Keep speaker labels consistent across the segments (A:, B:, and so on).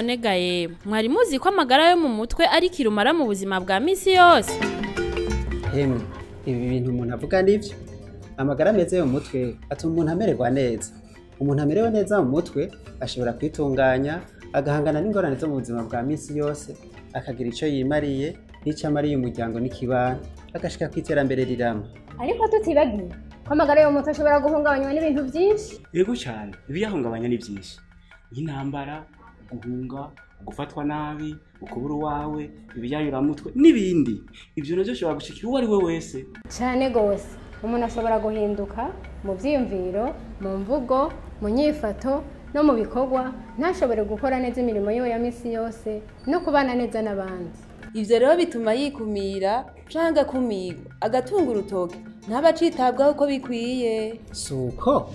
A: none gaye mwari muzi ko amagara yo mu mutwe ari kirumara mu buzima bwa misi yose?
B: Hemwe, ibi bintu umuntu avuga nivyo. Amagara ameze yo mu mutwe atuma umuntu amererwa neza. Umuntu amerewe neza mu mutwe ashobora kwitunganya, agahangana n'ingorane zo mu buzima bwa misi yose, akagira ico yimariye, n'ico amariye umuryango n'ikibano, agashika kw'iterambere rirama.
C: Ariko tutibagiye ko amagara yo mu mutwe ashobora guhungabanywa n'ibintu byinshi.
D: Yego cyane, ibiyahungabanya ni byinshi. Nk'intambara, guhunga, gufatwa nabi, ukubura wawe, ibiyayuramutwe n'ibindi. Ibyo navyo bishobora gushikira uwo ari we wese.
C: Cyane gose. Umuntu ashobora guhinduka mu vyiyumviro, mu mvugo, mu nyifato no mu bikorwa, ntashobore gukora neza imirimo yiwe ya misi yose no kubana neza n'abandi.
E: Ivyo rero bituma yikumira canke akumirwa, agatunga urutoke, ntabacitabwaho uko bikwiye.
B: Suko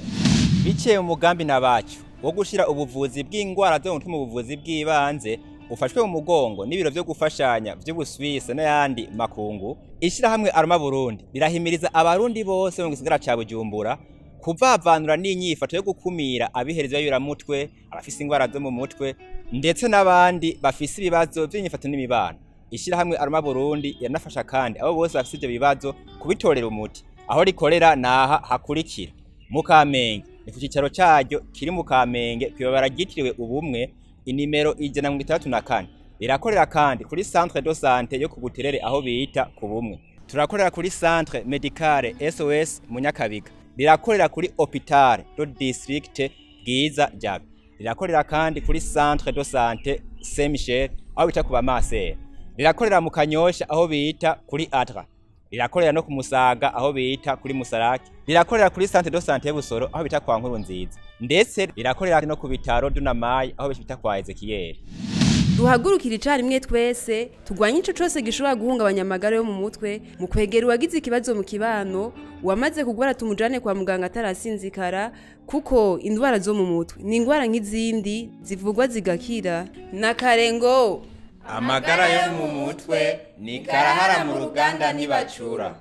F: biciye mu mugambi nabacu wo gushira ubuvuzi bw'ingwara zo mu buvuzi bw'ibanze ufashwe mu mugongo n'ibiro byo gufashanya by'Ubuswisi n'ayandi makungu. Ishira hamwe Aruma Burundi birahimiriza abarundi bose mu gisigara ca Bujumbura kuvavanura n'inyifato yo gukumira abihereza y'uramutwe, abafise ingwara zo mu mutwe ndetse n'abandi bafise ibibazo by'inyifato n'imibano. Ishira hamwe Aruma Burundi yanafasha kandi abo bose bafise ibyo bibazo kubitorera umuti. Aho rikorera naha hakurikira mu Kamenge, ni ku cicaro cyaryo kiri mu Kamenge kwibabara gitiriwe ubumwe inimero 164. Irakorera kandi kuri centre de santé yo kubuterere aho bita ku bumwe. Turakorera kuri centre médicale SOS mu Nyakabiga. Rirakorera kuri hôpital do district Bwiza Jabe. Rirakorera kandi kuri centre de santé Saint Michel aho bita ku Bamasera. Rirakorera mu Kanyosha aho bita kuri Atra. Rirakorera no ku Musaga aho bita kuri Musaraki. Rirakorera kuri centre de santé Busoro aho bita kwa Nkuru Nziza. Ndetse rirakorera no ku bitaro Dunamayi aho bita kwa Ezekiel.
E: Duhagurukira icarimwe twese tugwanye ico cose gishobora guhungabanya amagara yo mu mutwe mu kwegera uwagize ikibazo mu kibano, wamaze kugwara tumujane kwa muganga atarasinzikara, kuko indwara zo mu mutwe ni ingwara nk'izindi zivugwa zigakira. Nakarengo
F: amagara yo mu mutwe ni karahara mu ruganda ntibacura.